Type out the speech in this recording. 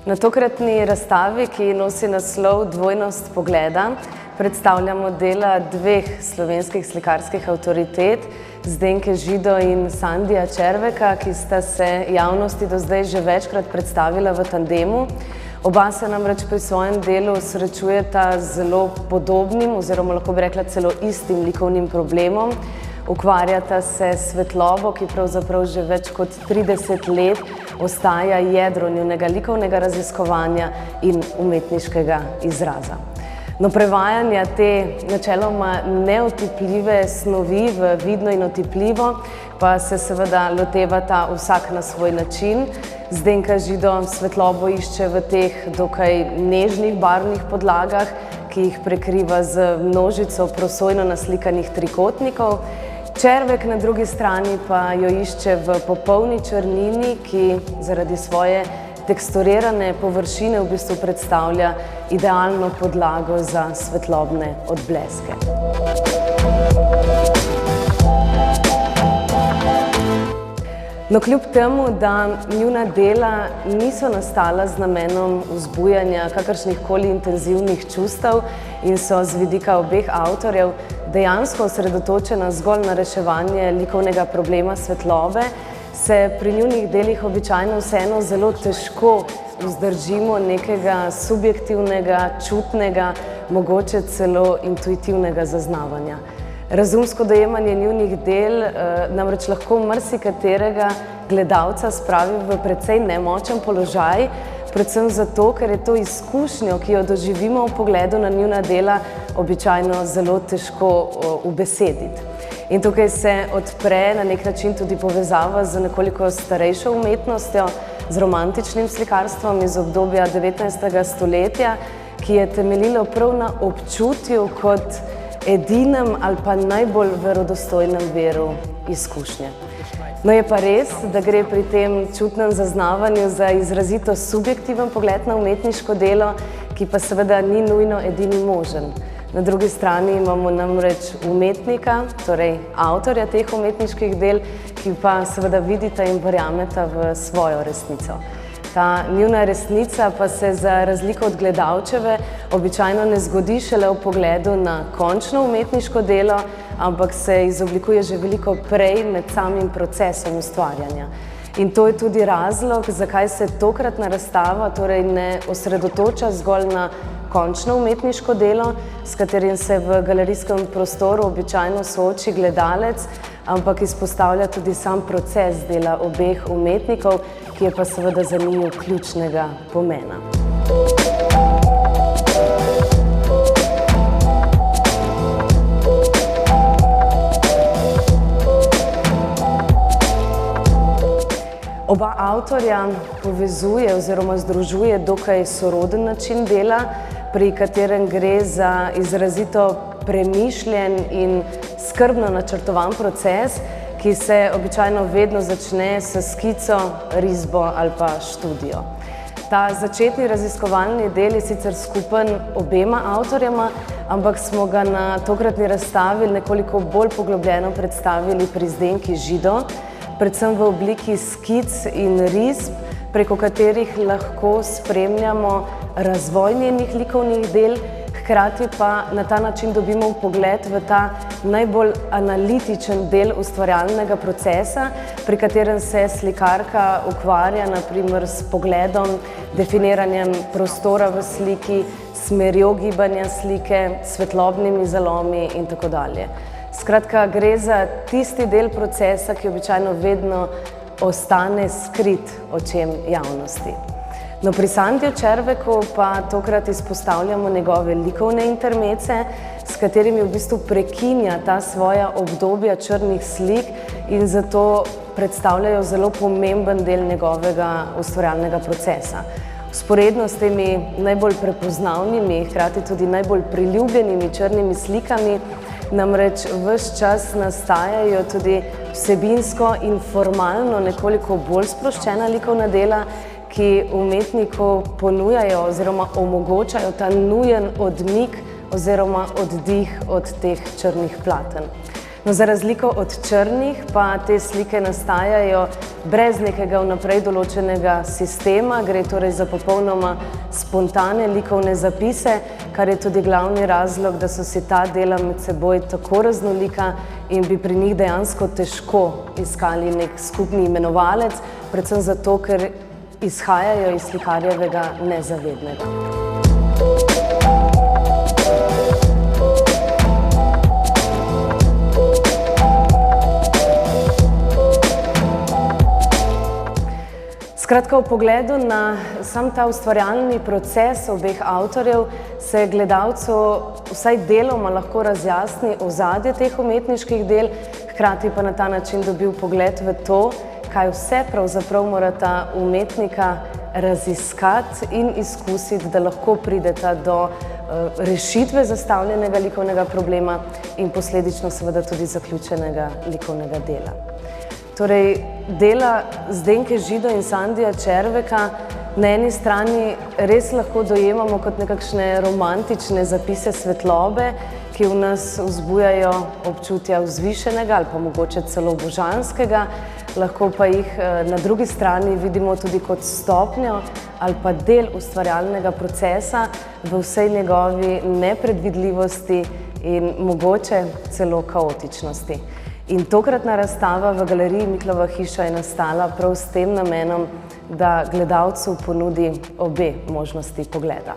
Na tokratni razstavi, ki nosi naslov Dvojnost pogleda, predstavljamo dela dveh slovenskih slikarskih avtoritet, Zdenke Žido in Sandija Červeka, ki sta se javnosti do zdaj že večkrat predstavila v tandemu. Oba se namreč pri svojem delu srečujeta z zelo podobnim, oziroma lahko bi rekla celo istim likovnim problemom. Ukvarjata se s svetlobo, ki pravzaprav že več kot 30 let ostaja jedro njunega likovnega raziskovanja in umetniškega izraza. No, prevajanja te načeloma neotipljive snovi v vidno in otipljivo pa se seveda lotevata vsak na svoj način. Zdenka Žido svetlobo išče v teh dokaj nežnih barvnih podlagah, ki jih prekriva z množico prosojno naslikanih trikotnikov. Červek na drugi strani pa jo išče v popolni črnini, ki zaradi svoje teksturirane površine v bistvu predstavlja idealno podlago za svetlobne odbleske. No, kljub temu, da njuna dela niso nastala z namenom vzbujanja kakršnihkoli intenzivnih čustev in so z vidika obeh avtorjev dejansko osredotočena zgolj na reševanje likovnega problema svetlobe, se pri njunih delih običajno vseeno zelo težko vzdržimo nekega subjektivnega, čutnega, mogoče celo intuitivnega zaznavanja. Razumsko dojemanje njunih del namreč lahko marsikaterega gledalca spravi v precej nemočen položaj, predvsem zato, ker je to izkušnjo, ki jo doživimo v pogledu na njuna dela, običajno zelo težko ubesediti. In tukaj se odpre na nek način tudi povezava z nekoliko starejšo umetnostjo, z romantičnim slikarstvom iz obdobja 19. stoletja, ki je temeljilo prav na občutju kot edinem ali pa najbolj verodostojnem viru izkušnje. No, je pa res, da gre pri tem čutnem zaznavanju za izrazito subjektiven pogled na umetniško delo, ki pa seveda ni nujno edini možen. Na drugi strani imamo namreč umetnika, torej avtorja teh umetniških del, ki pa seveda vidita in verjameta v svojo resnico. Ta njuna resnica pa se za razliko od gledalčeve običajno ne zgodi šele v pogledu na končno umetniško delo, ampak se izoblikuje že veliko prej med samim procesom ustvarjanja. In to je tudi razlog, zakaj se tokratna razstava torej ne osredotoča zgolj na končno umetniško delo, s katerim se v galerijskem prostoru običajno sooči gledalec, ampak izpostavlja tudi sam proces dela obeh umetnikov, ki je pa seveda za njiju ključnega pomena. Oba avtorja povezuje oziroma združuje dokaj soroden način dela, pri katerem gre za izrazito premišljen in skrbno načrtovan proces, ki se običajno vedno začne s skico, risbo ali pa študijo. Ta začetni raziskovalni del je sicer skupen obema avtorjema, ampak smo ga na tokratni razstavi nekoliko bolj poglobljeno predstavili pri Zdenki Žido, predvsem v obliki skic in risb, preko katerih lahko spremljamo razvoj njenih likovnih del, hkrati pa na ta način dobimo vpogled v ta najbolj analitičen del ustvarjalnega procesa, pri katerem se slikarka ukvarja na primer s pogledom, definiranjem prostora v sliki, smerjo gibanja slike, svetlobnimi zalomi in tako dalje. Skratka, gre za tisti del procesa, ki običajno vedno ostane skrit očem javnosti. No, pri Sandiju Červeku pa tokrat izpostavljamo njegove likovne intermece, s katerimi v bistvu prekinja ta svoja obdobja črnih slik in zato predstavljajo zelo pomemben del njegovega ustvarjalnega procesa. Vzporedno s temi najbolj prepoznavnimi, hkrati tudi najbolj priljubljenimi črnimi slikami, namreč ves čas nastajajo tudi vsebinsko in formalno nekoliko bolj sproščena likovna dela, ki umetniku ponujajo oziroma omogočajo ta nujen odmik oziroma oddih od teh črnih platen. No, za razliko od črnih pa te slike nastajajo brez nekega vnaprej določenega sistema, gre torej za popolnoma spontane likovne zapise, kar je tudi glavni razlog, da so si ta dela med seboj tako raznolika in bi pri njih dejansko težko iskali nek skupni imenovalec, predvsem zato, ker izhajajo iz slikarjevega nezavednega. Skratka, v pogledu na sam ta ustvarjalni proces obeh avtorjev se gledalcu vsaj deloma lahko razjasni ozadje teh umetniških del, hkrati pa na ta način dobil pogled v to, kaj vse pravzaprav morata umetnika raziskati in izkusiti, da lahko prideta do rešitve zastavljenega likovnega problema in posledično seveda tudi zaključenega likovnega dela. Torej, dela Zdenke Žido in Sandija Červeka na eni strani res lahko dojemamo kot nekakšne romantične zapise svetlobe, ki v nas vzbujajo občutja vzvišenega ali pa mogoče celo božanskega, lahko pa jih na drugi strani vidimo tudi kot stopnjo ali pa del ustvarjalnega procesa v vsej njegovi nepredvidljivosti in mogoče celo kaotičnosti. In tokratna razstava v galeriji Miklova hiša je nastala prav s tem namenom, da gledalcu ponudi obe možnosti pogleda.